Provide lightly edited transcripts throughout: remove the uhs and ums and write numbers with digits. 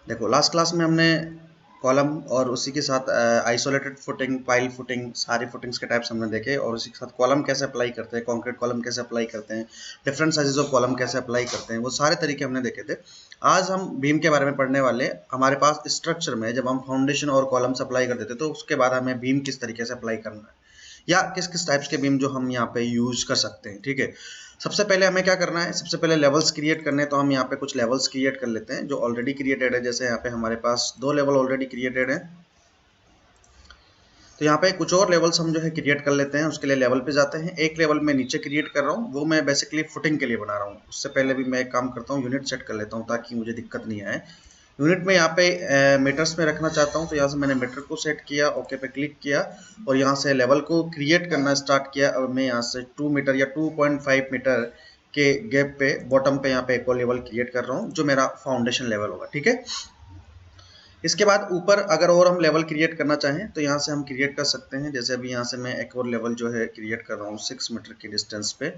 देखो last class में हमने कॉलम और उसी के साथ आइसोलेटेड फुटिंग, पाइल फुटिंग, सारी फुटिंग्स के टाइप्स हमने देखे और उसी के साथ कॉलम कैसे अप्लाई करते हैं, कंक्रीट कॉलम कैसे अप्लाई करते हैं, डिफरेंट साइजेस ऑफ कॉलम कैसे अप्लाई करते हैं, वो सारे तरीके हमने देखे थे। आज हम बीम के बारे में पढ़ने वाले। हमारे पास स्ट्रक्चर में जब हम फाउंडेशन और कॉलम्स अप्लाई करते थे तो उसके बाद हमें बीम किस तरीके से अप्लाई करना है या किस किस टाइप्स के बीम जो हम यहाँ पे यूज कर सकते हैं। ठीक है, सबसे पहले हमें क्या करना है, सबसे पहले लेवल्स क्रिएट करने हैं। तो हम यहाँ पे कुछ लेवल्स क्रिएट कर लेते हैं जो ऑलरेडी क्रिएटेड है। जैसे यहाँ पे हमारे पास 2 लेवल ऑलरेडी क्रिएटेड है, तो यहाँ पे कुछ और लेवल्स हम जो है क्रिएट कर लेते हैं। उसके लिए लेवल पे जाते हैं। एक लेवल मैं नीचे क्रिएट कर रहा हूँ, वो मैं बेसिकली फुटिंग के लिए बना रहा हूँ। उससे पहले भी मैं एक काम करता हूँ, यूनिट सेट कर लेता हूँ ताकि मुझे दिक्कत नहीं आए। यूनिट में यहाँ पे मीटर्स में रखना चाहता हूँ, तो यहाँ से मैंने मीटर को सेट किया, ओके पे क्लिक किया और यहाँ से लेवल को क्रिएट करना स्टार्ट किया। और मैं यहाँ से 2 मीटर या 2.5 मीटर के गैप पे बॉटम पे यहाँ पे एक और लेवल क्रिएट कर रहा हूँ जो मेरा फाउंडेशन लेवल होगा। ठीक है, इसके बाद ऊपर अगर और हम लेवल क्रिएट करना चाहें तो यहाँ से हम क्रिएट कर सकते हैं। जैसे अभी यहाँ से मैं एक और लेवल जो है क्रिएट कर रहा हूँ 6 मीटर की डिस्टेंस पे।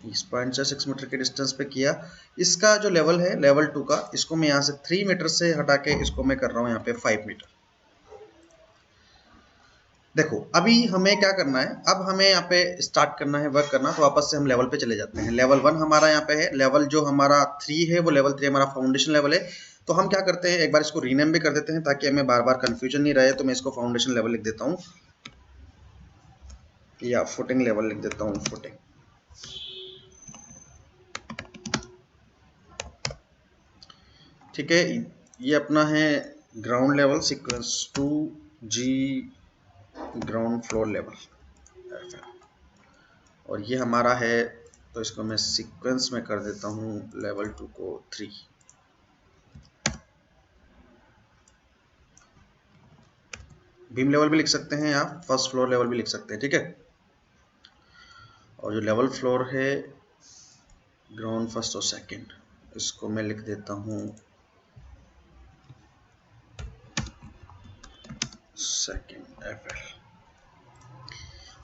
इस पॉइंट से 6 मीटर के डिस्टेंस पे किया। इसका जो लेवल है लेवल 2 का, इसको मैं यहाँ से 3 मीटर से हटा के इसको मैं कर रहा हूँ यहाँ पे 5 मीटर। देखो अभी हमें क्या करना है, अब हमें यहाँ पे स्टार्ट करना है वर्क करना। तो वापस से हम लेवल पे चले जाते हैं। लेवल 1 हमारा यहाँ पे है, लेवल जो हमारा 3 है वो लेवल 3 हमारा फाउंडेशन लेवल है। तो हम क्या करते हैं, एक बार इसको रीनेम भी कर देते हैं ताकि हमें बार बार कंफ्यूजन नहीं रहे। तो मैं इसको फाउंडेशन लेवल लिख देता हूँ या फुटिंग लेवल लिख देता हूँ, फुटिंग। ठीक है, ये अपना है ग्राउंड लेवल सीक्वेंस 2 जी ग्राउंड फ्लोर लेवल, और ये हमारा है। तो इसको मैं सीक्वेंस में कर देता हूँ लेवल 2 को 3। बीम लेवल भी लिख सकते हैं आप, फर्स्ट फ्लोर लेवल भी लिख सकते हैं। ठीक है, और जो लेवल फ्लोर है ग्राउंड फर्स्ट और सेकंड, इसको मैं लिख देता हूँ सेकंड FL।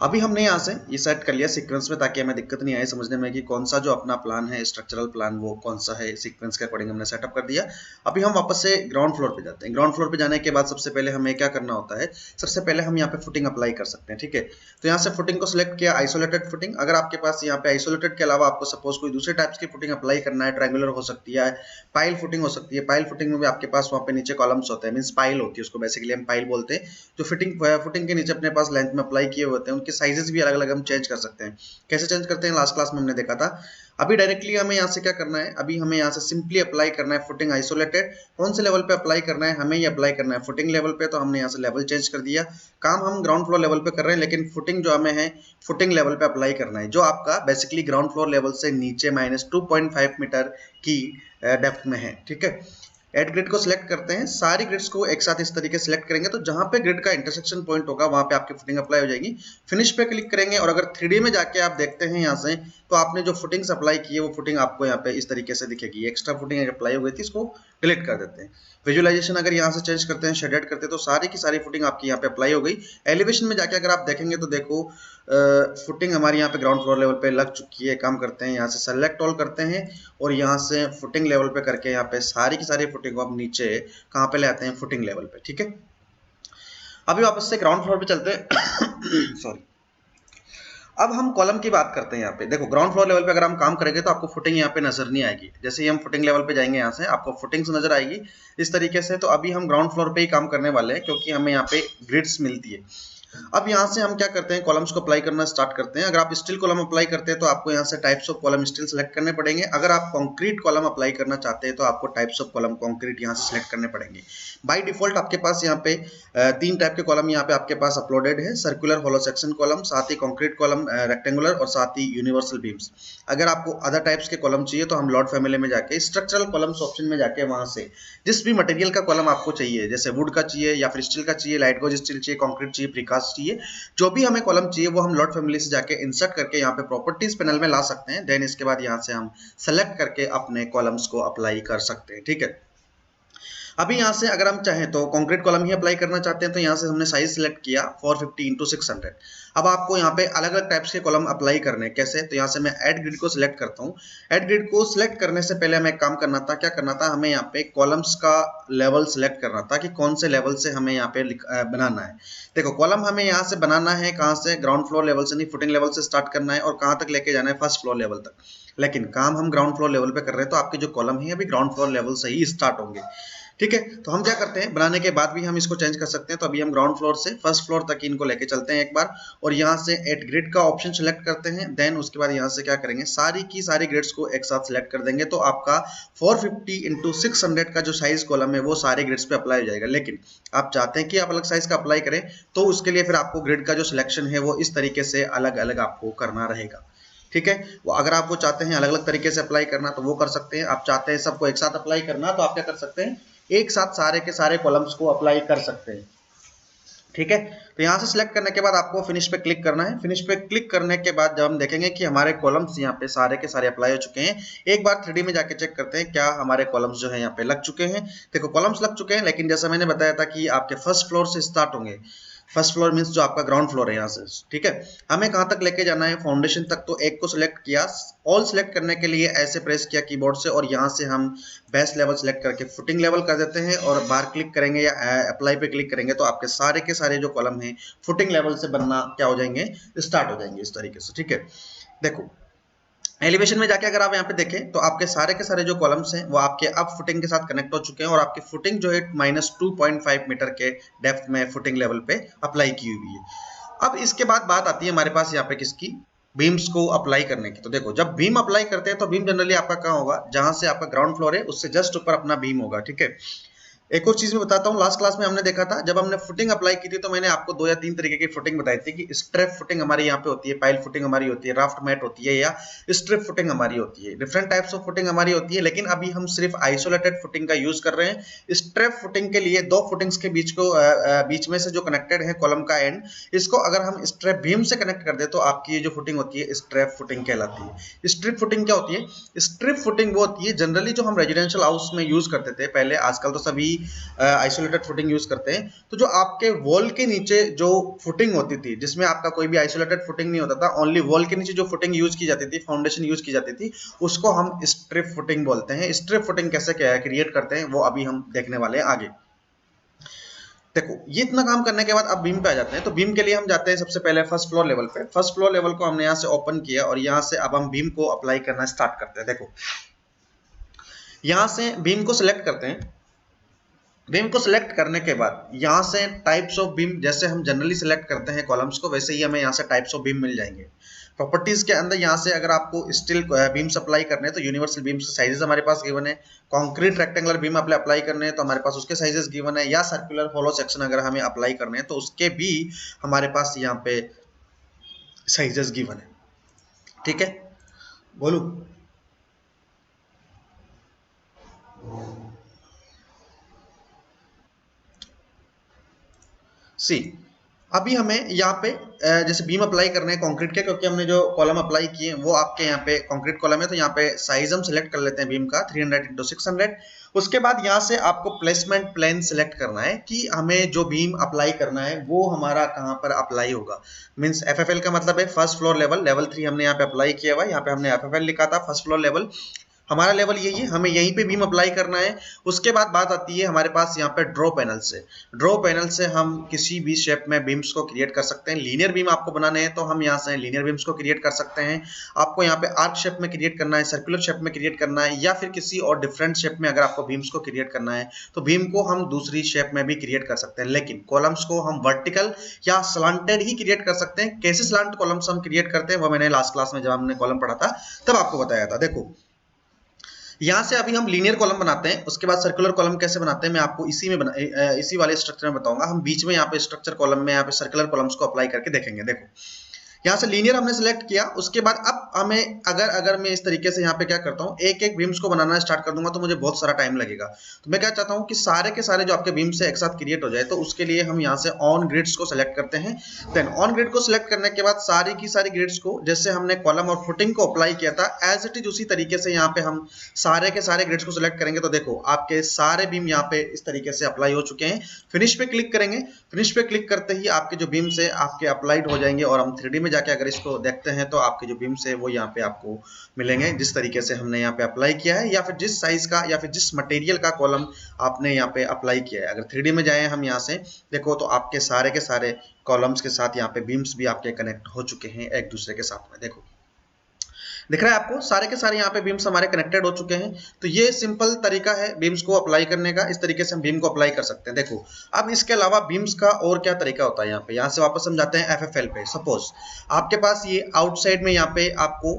अभी हमने यहाँ से ये सेट कर लिया सीक्वेंस में ताकि हमें दिक्कत नहीं आए समझने में कि कौन सा जो अपना प्लान है स्ट्रक्चरल प्लान वो कौन सा है। सीक्वेंस के अकॉर्डिंग हमने सेटअप कर दिया। अभी हम वापस से ग्राउंड फ्लोर पे जाते हैं। ग्राउंड फ्लोर पे जाने के बाद सबसे पहले हमें क्या करना होता है, सबसे पहले हम यहाँ पे फुटिंग अप्लाई कर सकते हैं। ठीक है, तो यहाँ से फुटिंग को सिलेक्ट किया, आइसोलेटेड फुटिंग। अगर आपके पास यहाँ पे आइसोलेटेड के अलावा आपको सपोज कोई दूसरे टाइप्स की फुटिंग अप्लाई करना है, ट्रायंगुलर हो सकती है, पाइल फुटिंग हो सकती है। पाइल फुटिंग में भी आपके पास वहाँ पे नीचे कॉलम्स होते हैं, मीन्स पाइल होती है, उसको बेसिकली हम पाइल बोलते हैं। जो फुटिंग के नीचे अपने पास लेंथ में अप्लाई किए होते हैं, उनके साइजेस भी अलग अलग हम चेंज कर सकते हैं। कैसे चेंज करते हैं लास्ट क्लास में हमने देखा था। अभी डायरेक्टली हमें यहाँ से क्या करना है, अभी हमें यहाँ से सिंपली अप्लाई करना है फुटिंग आइसोलेटेड। कौन से लेवल पे अप्लाई करना है, हमें ये अप्लाई करना है फुटिंग लेवल पे। तो हमने यहाँ से लेवल चेंज कर दिया। काम हम ग्राउंड फ्लोर लेवल पे कर रहे हैं, लेकिन फुटिंग जो हमें है फुटिंग लेवल पे अप्लाई करना है, जो आपका बेसिकली ग्राउंड फ्लोर लेवल से नीचे -2.5 मीटर की डेप्थ में है। ठीक है, एड ग्रिड को सिलेक्ट करते हैं। सारी ग्रिड्स को एक साथ इस तरीके से सिलेक्ट करेंगे तो जहां पे ग्रिड का इंटरसेक्शन पॉइंट होगा वहां पे आपकी फुटिंग अप्लाई हो जाएगी। फिनिश पे क्लिक करेंगे और अगर 3D में जाके आप देखते हैं यहाँ से, तो आपने जो फुटिंग्स अप्लाई की है वो फुटिंग आपको यहाँ पे इस तरीके से दिखेगी। एक्स्ट्रा फुटिंग अप्लाई हो गई थी, इसको डिलीट कर देते हैं। विजुअलाइजेशन अगर यहाँ से चेंज करते हैं, शेडेड करते हैं, तो सारी की सारी फुटिंग आपकी यहाँ पे अप्लाई हो गई। एलिवेशन में जाके अगर आप देखेंगे तो देखो फुटिंग हमारी यहाँ पे ग्राउंड फ्लोर लेवल पे लग चुकी है। काम करते हैं, यहाँ से सेलेक्ट ऑल करते हैं और यहाँ से फुटिंग लेवल पे करके यहाँ पे सारी की सारी फुटिंग को आप नीचे कहाँ पे ले आते हैं, फुटिंग लेवल पे। ठीक है, अभी वापस से ग्राउंड फ्लोर पे चलते हैं सॉरी। अब हम कॉलम की बात करते हैं। यहाँ पे देखो ग्राउंड फ्लोर लेवल पे अगर हम काम करेंगे तो आपको फुटिंग यहाँ पे नजर नहीं आएगी। जैसे ही हम फुटिंग लेवल पे जाएंगे यहाँ से आपको फुटिंग्स नजर आएगी इस तरीके से। तो अभी हम ग्राउंड फ्लोर पे ही काम करने वाले हैं क्योंकि हमें यहाँ पे ग्रिड्स मिलती है। अब यहाँ से हम क्या करते हैं, कॉलम्स को अप्लाई करना स्टार्ट करते हैं। अगर आप स्टील कॉलम अप्लाई करते हैं तो आपको यहाँ से types of column steel select करने पड़ेंगे। अगर आप कंक्रीट कॉलम अप्लाई करना चाहते हैं तो आपको टाइप्स ऑफ कॉलम कंक्रीट यहाँ से सिलेक्ट करने पड़ेंगे। बाय डिफॉल्ट आपके पास यहाँ पे 3 टाइप के कॉलम यहाँ पे आपके पास अपलोडेड है, सर्कुलर होलो सेक्शन कॉलम, साथ ही कंक्रीट कॉलम, रेक्टेंगुलर और साथ ही यूनिवर्सल बीम्स। अगर आपको अदर टाइप्स के कॉलम चाहिए तो हम लॉट फैमिली में जाके स्ट्रक्चरल कॉलम्स ऑप्शन में जाके वहां से जिस भी मटेरियल का कॉलम आपको चाहिए, जैसे वुड का चाहिए या फिर स्टील का चाहिए, लाइट गोज स्टील चाहिए, कंक्रीट चाहिए, प्रीकास्ट चाहिए, जो भी हमें कॉलम चाहिए वो हम लॉट फैमिली से जाके इंसर्ट करके यहाँ पे प्रॉपर्टीज पैनल में ला सकते हैं। देन इसके बाद यहाँ से हम सेलेक्ट करके अपने कॉलम्स को अप्लाई कर सकते हैं। ठीक है, अभी यहाँ से अगर हम चाहें तो कंक्रीट कॉलम ही अप्लाई करना चाहते हैं, तो यहाँ से हमने साइज सिलेक्ट किया 450 इंटू 600। अब आपको यहाँ पे अलग अलग टाइप्स के कॉलम अप्लाई करने कैसे, तो यहाँ से मैं ऐड ग्रिड को सिलेक्ट करता हूँ। ऐड ग्रिड को सिलेक्ट करने से पहले हमें एक काम करना था, क्या करना था, हमें यहाँ पे कॉलम्स का लेवल सिलेक्ट करना था कि कौन से लेवल से हमें यहाँ पे बनाना है। देखो कॉलम हमें यहाँ से बनाना है, कहाँ से, ग्राउंड फ्लोर लेवल से नहीं, फुटिंग लेवल से स्टार्ट करना है और कहाँ तक लेके जाना है, फर्स्ट फ्लोर लेवल तक। लेकिन काम हम ग्राउंड फ्लोर लेवल पे कर रहे हैं, तो आपके जो कॉलम है अभी ग्राउंड फ्लोर लेवल से ही स्टार्ट होंगे। ठीक है, तो हम क्या करते हैं, बनाने के बाद भी हम इसको चेंज कर सकते हैं। तो अभी हम ग्राउंड फ्लोर से फर्स्ट फ्लोर तक इनको लेके चलते हैं एक बार, और यहाँ से एट ग्रिड का ऑप्शन सेलेक्ट करते हैं। देन उसके बाद यहाँ से क्या करेंगे, सारी की सारी ग्रिड्स को एक साथ सेलेक्ट कर देंगे, तो आपका 450 इंटू 600 का जो साइज कॉलम है वो सारे ग्रिड्स पे अप्लाई हो जाएगा। लेकिन आप चाहते हैं कि आप अलग साइज का अप्लाई करें, तो उसके लिए फिर आपको ग्रिड का जो सिलेक्शन है वो इस तरीके से अलग अलग आपको करना रहेगा। ठीक है, वो अगर आपको चाहते हैं अलग अलग तरीके से अप्लाई करना तो वो कर सकते हैं, आप चाहते हैं सबको एक साथ अप्लाई करना तो आप क्या कर सकते हैं, एक साथ सारे के सारे कॉलम्स को अप्लाई कर सकते हैं। ठीक है, तो यहाँ से सिलेक्ट करने के बाद आपको फिनिश पे क्लिक करना है। फिनिश पे क्लिक करने के बाद जब हम देखेंगे कि हमारे कॉलम्स यहाँ पे सारे के सारे अप्लाई हो चुके हैं, एक बार 3D में जाके चेक करते हैं क्या हमारे कॉलम्स जो है यहाँ पे लग चुके हैं। देखो कॉलम्स लग चुके हैं, लेकिन जैसा मैंने बताया था कि आपके फर्स्ट फ्लोर से स्टार्ट होंगे। फर्स्ट फ्लोर मींस जो आपका ग्राउंड फ्लोर है यहाँ से। ठीक है, हमें कहाँ तक लेके जाना है, फाउंडेशन तक। तो एक को सिलेक्ट किया, ऑल सिलेक्ट करने के लिए ऐसे प्रेस किया कीबोर्ड से, और यहाँ से हम बेस लेवल सिलेक्ट करके फुटिंग लेवल कर देते हैं, और बाहर क्लिक करेंगे या अप्लाई पे क्लिक करेंगे तो आपके सारे के सारे जो कॉलम हैं फुटिंग लेवल से बनना क्या हो जाएंगे, स्टार्ट हो जाएंगे इस तरीके से। ठीक है, देखो एलिवेशन में जाके अगर आप यहाँ पे देखें तो आपके सारे के सारे जो कॉलम्स हैं वो आपके अब फुटिंग के साथ कनेक्ट हो चुके हैं, और आपकी फुटिंग जो है -2.5 मीटर के डेप्थ में फुटिंग लेवल पे अप्लाई की हुई है। अब इसके बाद बात आती है हमारे पास यहाँ पे किसकी, बीम्स को अप्लाई करने की। तो देखो जब बीम अप्लाई करते हैं तो बीम जनरली आपका कहाँ होगा, जहां से आपका ग्राउंड फ्लोर है उससे जस्ट ऊपर अपना बीम होगा। ठीक है, एक और चीज मैं बताता हूँ, लास्ट क्लास में हमने देखा था जब हमने फुटिंग अप्लाई की थी तो मैंने आपको 2 या 3 तरीके की फुटिंग बताई थी कि स्ट्रेप फुटिंग हमारी यहाँ पे होती है, पाइल फुटिंग हमारी होती है, राफ्ट मैट होती है, या स्ट्रिप फुटिंग हमारी होती है। डिफरेंट टाइप्स ऑफ फुटिंग हमारी होती है, लेकिन अभी हम सिर्फ आइसोलेटेड फुटिंग का यूज कर रहे हैं। स्ट्रेप फुटिंग के लिए दो फुटिंग्स के बीच में से जो कनेक्टेड है कॉलम का एंड, इसको अगर हम स्ट्रेप बीम से कनेक्ट कर दे तो आपकी ये जो फुटिंग होती है स्ट्रेप फुटिंग कहलाती है। स्ट्रिप फुटिंग क्या होती है, स्ट्रिप फुटिंग वो होती है जनरली जो हम रेजिडेंशियल हाउस में यूज करते थे पहले, आजकल तो सभी आइसोलेटेड फुटिंग यूज करते हैं। तो जो आपके वॉल के नीचे जो फुटिंग होती थी, जिसमें आपका कोई भी आइसोलेटेड फुटिंग नहीं होता था, ओनली वॉल के नीचे जो फुटिंग यूज की जाती थी, फाउंडेशन यूज की जाती थी, उसको हम स्ट्रिप फुटिंग बोलते हैं। स्ट्रिप फुटिंग कैसे क्रिएट करते हैं वो अभी हम देखने वाले हैं आगे। देखो ये इतना काम करने के बाद अब बीम पे आ जाते हैं। तो बीम के लिए हम जाते हैं सबसे पहले फर्स्ट फ्लोर लेवल पे। फर्स्ट फ्लोर लेवल को हमने यहाँ से ओपन किया और यहाँ से अब हम बीम को अप्लाई करना स्टार्ट करते हैं। देखो यहाँ से बीम को सिलेक्ट करते हैं। बीम को सिलेक्ट करने के बाद यहाँ से टाइप्स ऑफ बीम, जैसे हम जनरली सिलेक्ट करते हैं कॉलम्स को, वैसे ही हमें यहाँ से टाइप्स ऑफ बीम मिल जाएंगे। प्रॉपर्टीज के अंदर यहाँ से अगर आपको स्टील बीम्स अप्लाई करने हैं तो यूनिवर्सल बीम्स के साइजेस हमारे पास गिवन है। कॉन्क्रीट रेक्टेंगुलर बीम अप्लाई करने हैं तो हमारे पास उसके साइजेस गिवन है, या सर्कुलर होलो सेक्शन अगर हमें अप्लाई करने हैं तो उसके भी हमारे पास यहाँ पे साइजेस गिवन है। ठीक है, बोलू सी। अभी हमें यहाँ पे जैसे बीम अप्लाई करने हैं कंक्रीट के, क्योंकि हमने जो कॉलम अप्लाई किए हैं वो आपके यहाँ पे कंक्रीट कॉलम है, तो यहाँ पे साइज हम सिलेक्ट कर लेते हैं बीम का 300 × 600। उसके बाद यहाँ से आपको प्लेसमेंट प्लेन सिलेक्ट करना है कि हमें जो बीम अप्लाई करना है वो हमारा कहाँ पर अप्लाई होगा। मीन्स FFL का मतलब है फर्स्ट फ्लोर लेवल, लेवल 3 हमने यहाँ पे अप्लाई किया हुआ है, यहाँ पे हमने FFL लिखा था फर्स्ट फ्लोर लेवल, हमारा लेवल यही है, हमें यहीं पे बीम अप्लाई करना है। उसके बाद बात आती है हमारे पास यहाँ पे ड्रॉ पैनल से। ड्रॉ पैनल से हम किसी भी शेप में बीम्स को क्रिएट कर सकते हैं। लीनियर बीम आपको बनाने हैं तो हम यहाँ से लीनियर बीम्स को क्रिएट कर सकते हैं। आपको यहाँ पे आर्क शेप में क्रिएट करना है, सर्कुलर शेप में क्रिएट करना है, या फिर किसी और डिफरेंट शेप में अगर आपको बीम्स को क्रिएट करना है तो बीम को हम दूसरी शेप में भी क्रिएट कर सकते हैं। लेकिन कॉलम्स को हम वर्टिकल या स्लांटेड ही क्रिएट कर सकते हैं। कैसे स्लांट कॉलम्स हम क्रिएट करते हैं वो मैंने लास्ट क्लास में जब हमने कॉलम पढ़ा था तब आपको बताया था। देखो यहाँ से अभी हम लीनियर कॉलम बनाते हैं, उसके बाद सर्कुलर कॉलम कैसे बनाते हैं मैं आपको इसी वाले स्ट्रक्चर में बताऊंगा। हम बीच में यहाँ पे स्ट्रक्चर कॉलम में यहाँ पे सर्कुलर कॉलम्स को अप्लाई करके देखेंगे। देखो यहाँ से लीनियर हमने सेलेक्ट किया, उसके बाद अब हमें अगर मैं इस तरीके से यहाँ पे क्या करता हूँ, एक एक बीम्स को बनाना स्टार्ट कर दूंगा तो मुझे बहुत सारा टाइम लगेगा। तो मैं क्या चाहता हूँ कि सारे के सारे जो आपके बीम्स है एक साथ क्रिएट हो जाए, तो उसके लिए हम यहाँ से ऑन ग्रिड्स को सिलेक्ट करते हैं। देन ऑन ग्रिड को सिलेक्ट करने के बाद सारी की सारी ग्रिड्स को, जैसे हमने कॉलम और फुटिंग को अप्लाई किया था एज इट इज उसी तरीके से यहाँ पे हम सारे के सारे ग्रिड्स को सिलेक्ट करेंगे। तो देखो आपके सारे बीम यहाँ पे इस तरीके से अप्लाई हो चुके हैं। फिनिश पे क्लिक करेंगे, फिनिश पे क्लिक करते ही आपके जो बीम्स है आपके अप्लाइड हो जाएंगे, और हम 3D में जाके अगर इसको देखते हैं तो आपके जो बीम्स है वो यहाँ पे आपको मिलेंगे जिस तरीके से हमने यहाँ पे अप्लाई किया है, या फिर जिस साइज का या फिर जिस मटेरियल का कॉलम आपने यहाँ पे अप्लाई किया है। अगर 3D में जाए हम यहाँ से देखो तो आपके सारे के सारे कॉलम्स के साथ यहाँ पे बीम्स भी आपके कनेक्ट हो चुके हैं एक दूसरे के साथ में। देखो दिख रहा है आपको, सारे के सारे यहाँ पे बीम्स हमारे कनेक्टेड हो चुके हैं। तो ये सिंपल तरीका है बीम्स को अप्लाई करने का, इस तरीके से हम बीम को अप्लाई कर सकते हैं। देखो अब इसके अलावा बीम्स का और क्या तरीका होता है, यहाँ से वापस हम जाते हैं FFL पे। सपोज आपके पास ये आउटसाइड में यहाँ पे आपको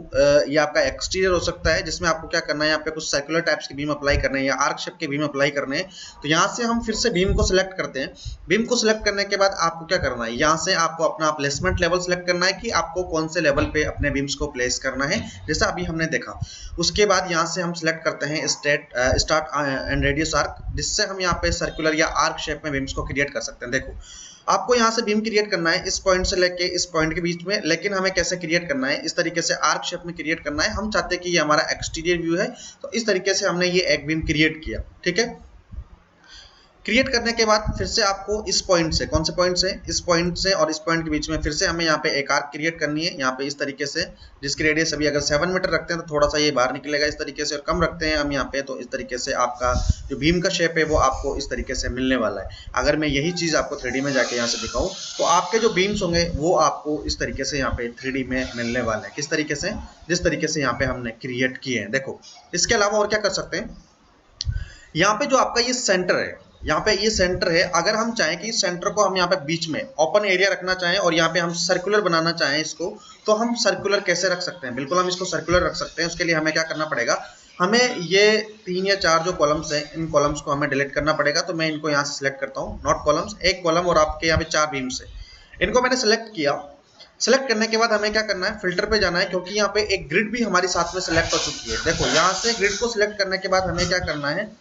ये आपका एक्सटीरियर हो सकता है, जिसमें आपको क्या करना है, यहाँ पे कुछ सर्कुलर टाइप्स के बीम अप्लाई करने हैं या आर्क शेप के बीम अप्लाई करने हैं। तो यहाँ से हम फिर से बीम को सिलेक्ट करते हैं। बीम को सिलेक्ट करने के बाद आपको क्या करना है, यहाँ से आपको अपना प्लेसमेंट लेवल सिलेक्ट करना है कि आपको कौन से लेवल पे अपने बीम्स को प्लेस करना है, जैसा अभी हमने देखा। उसके बाद यहाँ से हम सिलेक्ट करते हैं स्टार्ट एंड रेडियस आर्क, जिससे हम यहाँ पे सर्कुलर या आर्क शेप में बीम्स को क्रिएट कर सकते हैं। देखो आपको यहाँ से बीम क्रिएट करना है इस पॉइंट से लेके इस पॉइंट के बीच में, लेकिन हमें कैसे क्रिएट करना है, इस तरीके से आर्क शेप में क्रिएट करना है। हम चाहते हैं कि ये हमारा एक्सटीरियर व्यू है, तो इस तरीके से हमने ये एक बीम क्रिएट किया। ठीक है, क्रिएट करने के बाद फिर से आपको इस पॉइंट से, कौन से पॉइंट से, इस पॉइंट से और इस पॉइंट के बीच में फिर से हमें यहाँ पे एक आर्क क्रिएट करनी है। यहाँ पे इस तरीके से, जिसकी रेडियस अभी अगर 7 मीटर रखते हैं तो थोड़ा सा ये बाहर निकलेगा इस तरीके से, और कम रखते हैं हम यहाँ पे तो इस तरीके से आपका जो बीम का शेप है वो आपको इस तरीके से मिलने वाला है। अगर मैं यही चीज आपको 3D में जाके यहाँ से दिखाऊं तो आपके जो बीम्स होंगे वो आपको इस तरीके से यहाँ पे 3D में मिलने वाले हैं। किस तरीके से, जिस तरीके से यहाँ पे हमने क्रिएट किए हैं। देखो इसके अलावा और क्या कर सकते हैं, यहाँ पे जो आपका ये सेंटर है, यहाँ पे ये सेंटर है, अगर हम चाहें कि इस सेंटर को हम यहाँ पे बीच में ओपन एरिया रखना चाहें और यहाँ पे हम सर्कुलर बनाना चाहें इसको, तो हम सर्कुलर कैसे रख सकते हैं, बिल्कुल हम इसको सर्कुलर रख सकते हैं। उसके लिए हमें क्या करना पड़ेगा, हमें ये 3 या 4 जो कॉलम्स हैं इन कॉलम्स को हमें डिलीट करना पड़ेगा। तो मैं इनको यहाँ से सिलेक्ट करता हूँ, नॉट कॉलम्स, एक कॉलम और आपके यहाँ पे 4 बीम्स है, इनको मैंने सिलेक्ट किया। सिलेक्ट करने के बाद हमें क्या करना है, फिल्टर पे जाना है, क्योंकि यहाँ पे एक ग्रिड भी हमारी साथ में सिलेक्ट हो चुकी है। देखो यहाँ से ग्रिड को सिलेक्ट करने के बाद हमें क्या करना है,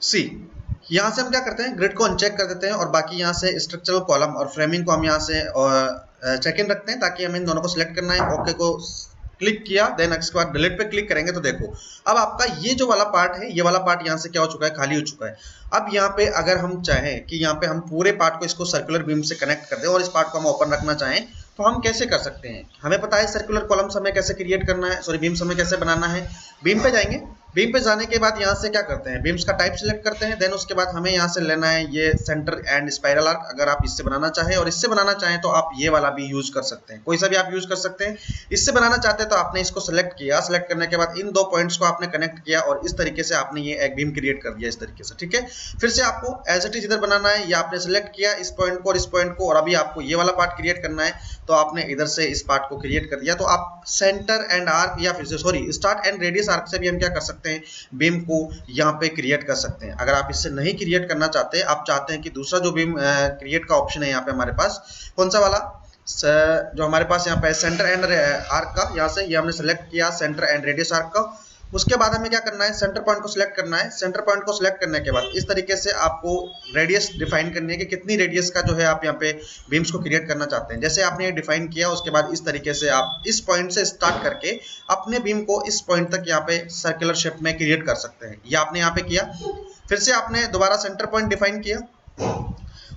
सी यहाँ से हम क्या करते हैं, ग्रिड को अनचेक कर देते हैं और बाकी यहाँ से स्ट्रक्चरल कॉलम और फ्रेमिंग को हम यहाँ से चेक इन रखते हैं, ताकि हमें इन दोनों को सिलेक्ट करना है। ओके को क्लिक किया, देन इसके बाद डिलीट पे क्लिक करेंगे तो देखो अब आपका ये जो वाला पार्ट है, ये वाला पार्ट यहाँ से क्या हो चुका है, खाली हो चुका है। अब यहाँ पे अगर हम चाहें कि यहाँ पे हम पूरे पार्ट को इसको सर्कुलर बीम से कनेक्ट कर दें और इस पार्ट को हम ओपन रखना चाहें, तो हम कैसे कर सकते हैं, हमें पता है सर्कुलर कॉलम्स हमें कैसे क्रिएट करना है, सॉरी बीम्स हमें कैसे बनाना है। बीम पे जाएंगे, बीम पे जाने के बाद यहाँ से क्या करते हैं, बीम्स का टाइप सिलेक्ट करते हैं। देन उसके बाद हमें यहाँ से लेना है ये सेंटर एंड स्पाइरल आर्क। अगर आप इससे बनाना चाहें और इससे बनाना चाहें तो आप ये वाला भी यूज कर सकते हैं, कोई सा भी आप यूज कर सकते हैं। इससे बनाना चाहते हैं तो आपने इसको सिलेक्ट किया, सिलेक्ट करने के बाद इन 2 पॉइंट्स को आपने कनेक्ट किया और इस तरीके से आपने ये एक बीम क्रिएट कर दिया इस तरीके से। ठीक है, फिर से आपको एज इट इज इधर बनाना है, या आपने सिलेक्ट किया इस पॉइंट को और इस पॉइंट को, और अभी आपको ये वाला पार्ट क्रिएट करना है, तो आपने इधर से इस पार्ट को क्रिएट कर दिया। तो आप सेंटर एंड आर्क या फिर से sorry start and radius arc से भी हम क्या कर सकते हैं, बीम को यहाँ पे क्रिएट कर सकते हैं। अगर आप इससे नहीं क्रिएट करना चाहते, आप चाहते हैं कि दूसरा जो बीम क्रिएट का ऑप्शन है यहाँ पे हमारे पास, कौन सा वाला, जो हमारे पास यहाँ पे सेंटर एंड आर्क का, यहाँ से ये हमने सेलेक्ट किया सेंटर एंड रेडियस आर्क का। उसके बाद हमें क्या करना है, सेंटर पॉइंट को सिलेक्ट करना है। सेंटर पॉइंट को सिलेक्ट करने के बाद इस तरीके से आपको रेडियस डिफाइन करनी है कि कितनी रेडियस का जो है आप यहाँ पे बीम्स को क्रिएट करना चाहते हैं। जैसे आपने ये डिफाइन किया, उसके बाद इस तरीके से आप इस पॉइंट से स्टार्ट करके अपने बीम को इस पॉइंट तक यहाँ पे सर्कुलर शेप में क्रिएट कर सकते हैं। ये आपने यहाँ पे किया, फिर से आपने दोबारा सेंटर पॉइंट डिफाइन किया,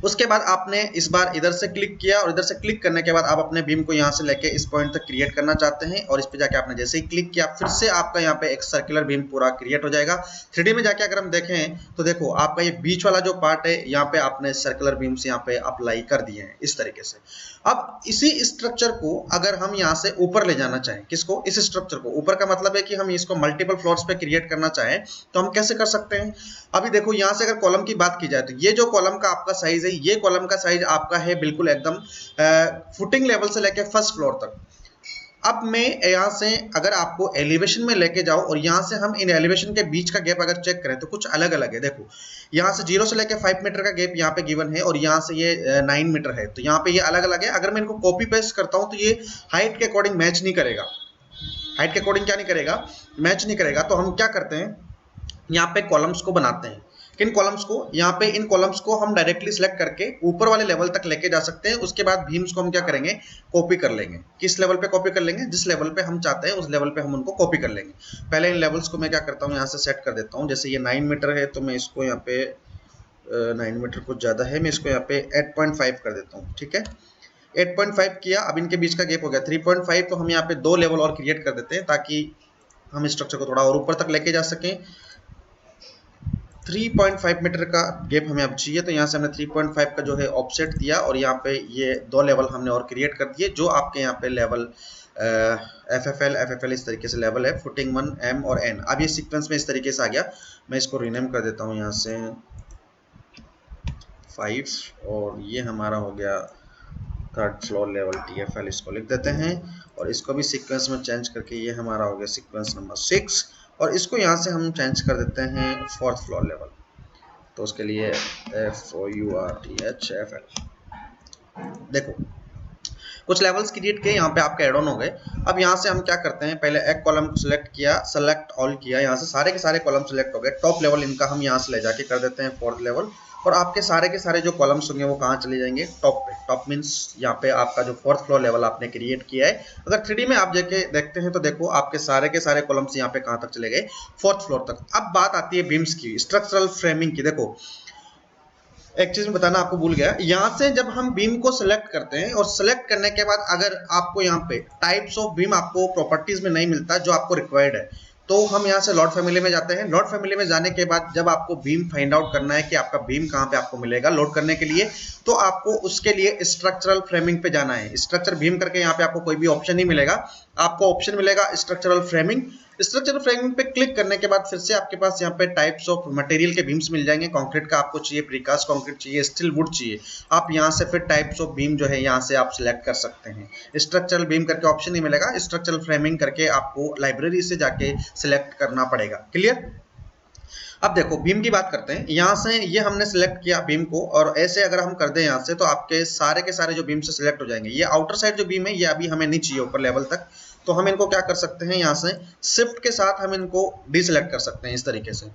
उसके बाद आपने इस बार इधर से क्लिक किया और इधर से क्लिक करने के बाद आप अपने बीम को यहाँ से लेके इस पॉइंट तक क्रिएट करना चाहते हैं, और इस पे जाके आपने जैसे ही क्लिक किया फिर से आपका यहाँ पे एक सर्कुलर बीम पूरा क्रिएट हो जाएगा। 3D में जाके अगर हम देखें तो देखो आपका ये बीच वाला जो पार्ट है यहाँ पे आपने सर्कुलर बीम्स यहाँ पे अप्लाई कर दिए हैं इस तरीके से। अब इसी स्ट्रक्चर को अगर हम यहाँ से ऊपर ले जाना चाहें, किसको, इस स्ट्रक्चर को ऊपर का मतलब है कि हम इसको मल्टीपल फ्लोर्स पे क्रिएट करना चाहें, तो हम कैसे कर सकते हैं। अभी देखो यहाँ से अगर कॉलम की बात की जाए तो ये जो कॉलम का आपका साइज है, ये कॉलम का साइज आपका है बिल्कुल एकदम फुटिंग लेवल से लेके फर्स्ट फ्लोर तक। अब मैं यहाँ से अगर आपको एलिवेशन में लेके जाओ और यहाँ से हम इन एलिवेशन के बीच का गैप अगर चेक करें तो कुछ अलग अलग है। देखो यहाँ से 0 से लेके 5 मीटर का गैप यहाँ पे गिवन है और यहाँ से ये 9 मीटर है, तो यहाँ पे ये अलग अलग है। अगर मैं इनको कॉपी पेस्ट करता हूँ तो ये हाइट के अकॉर्डिंग मैच नहीं करेगा, हाइट के अकॉर्डिंग क्या नहीं करेगा, मैच नहीं करेगा। तो हम क्या करते हैं, यहाँ पे कॉलम्स को बनाते हैं। किन कॉलम्स को, यहाँ पे इन कॉलम्स को हम डायरेक्टली सिलेक्ट करके ऊपर वाले लेवल तक लेके जा सकते हैं। उसके बाद बीम्स को हम क्या करेंगे, कॉपी कर लेंगे। किस लेवल पे कॉपी कर लेंगे, जिस लेवल पे हम चाहते हैं उस लेवल पे हम उनको कॉपी कर लेंगे। पहले इन लेवल्स को मैं क्या करता हूँ, यहाँ से सेट कर देता हूँ। जैसे ये 9 मीटर है तो मैं इसको यहाँ पे 9 मीटर कुछ ज़्यादा है, मैं इसको यहाँ पे 8.5 कर देता हूँ। ठीक है, 8.5 किया। अब इनके बीच का गैप हो गया 3.5, तो हम यहाँ पे 2 लेवल और क्रिएट कर देते हैं ताकि हम स्ट्रक्चर को थोड़ा और ऊपर तक लेके जा सकें। 3.5 मीटर का गैप हमें अब चाहिए, तो यहाँ से हमने 3.5 का जो है ऑफसेट दिया और यहाँ पे ये 2 लेवल हमने और क्रिएट कर दिए, जो आपके यहाँ पे लेवल FFL इस तरीके से लेवल है, फुटिंग 1 M और N। अब ये सीक्वेंस में इस तरीके से आ गया। मैं इसको रीनेम कर देता हूँ यहाँ से 5 और ये हमारा हो गया 3rd फ्लोर लेवल TFL, इसको लिख देते हैं और इसको भी सीक्वेंस में चेंज करके ये हमारा हो गया सीक्वेंस नंबर 6 और इसको यहाँ से हम चेंज कर देते हैं 4th फ्लोर लेवल। तो उसके लिए FOURTHFL। देखो कुछ लेवल्स क्रिएट किए, यहाँ पे आपके एड ऑन हो गए। अब यहाँ से हम क्या करते हैं, पहले एक कॉलम को सिलेक्ट किया, सेलेक्ट ऑल किया, यहाँ से सारे के सारे कॉलम सिलेक्ट हो गए। टॉप लेवल इनका हम यहाँ से ले जाके कर देते हैं 4th लेवल और आपके सारे के सारे जो कॉलम्स होंगे वो कहाँ चले जाएंगे, टॉप पे। टॉप मीन्स यहाँ पे आपका जो 4th फ्लोर लेवल आपने क्रिएट किया है, अगर 3D में आप जाके देखते हैं तो देखो आपके सारे के सारे कॉलम्स यहाँ पे कहाँ तक चले गए, 4th फ्लोर तक। अब बात आती है बीम्स की, स्ट्रक्चरल फ्रेमिंग की। देखो एक चीज में बताना आपको भूल गया, यहाँ से जब हम बीम को सिलेक्ट करते हैं और सिलेक्ट करने के बाद अगर आपको यहाँ पे टाइप्स ऑफ बीम आपको प्रॉपर्टीज में नहीं मिलता जो आपको रिक्वायर्ड है, तो हम यहाँ से लॉट फैमिली में जाते हैं। लॉट फैमिली में जाने के बाद जब आपको बीम फाइंड आउट करना है कि आपका बीम कहाँ पे आपको मिलेगा लोड करने के लिए, तो आपको उसके लिए स्ट्रक्चरल फ्रेमिंग पे जाना है। स्ट्रक्चर बीम करके यहाँ पे आपको कोई भी ऑप्शन नहीं मिलेगा, आपको ऑप्शन मिलेगा स्ट्रक्चरल फ्रेमिंग। स्ट्रक्चरल फ्रेमिंग पे क्लिक करने के बाद फिर से आपके पास यहाँ पे टाइप्स ऑफ मटेरियल के बीम्स मिल जाएंगे। कंक्रीट का आपको चाहिए, प्रीकास्ट कंक्रीट चाहिए, स्टील वुड चाहिए, आप यहाँ से फिर टाइप्स ऑफ बीम जो है यहाँ से आप सिलेक्ट कर सकते हैं। स्ट्रक्चरल बीम करके ऑप्शन नहीं मिलेगा, स्ट्रक्चरल फ्रेमिंग करके आपको लाइब्रेरी से जाके सिलेक्ट करना पड़ेगा। क्लियर। अब देखो बीम की बात करते हैं। यहाँ से ये हमने सिलेक्ट किया बीम को और ऐसे अगर हम कर दें यहाँ से तो आपके सारे के सारे जो बीम से सिलेक्ट हो जाएंगे। ये आउटर साइड जो बीम है ये अभी हमें नहीं चाहिए ऊपर लेवल तक, तो हम इनको क्या कर सकते हैं, यहाँ से शिफ्ट के साथ हम इनको डिसेलेक्ट कर सकते हैं इस तरीके से।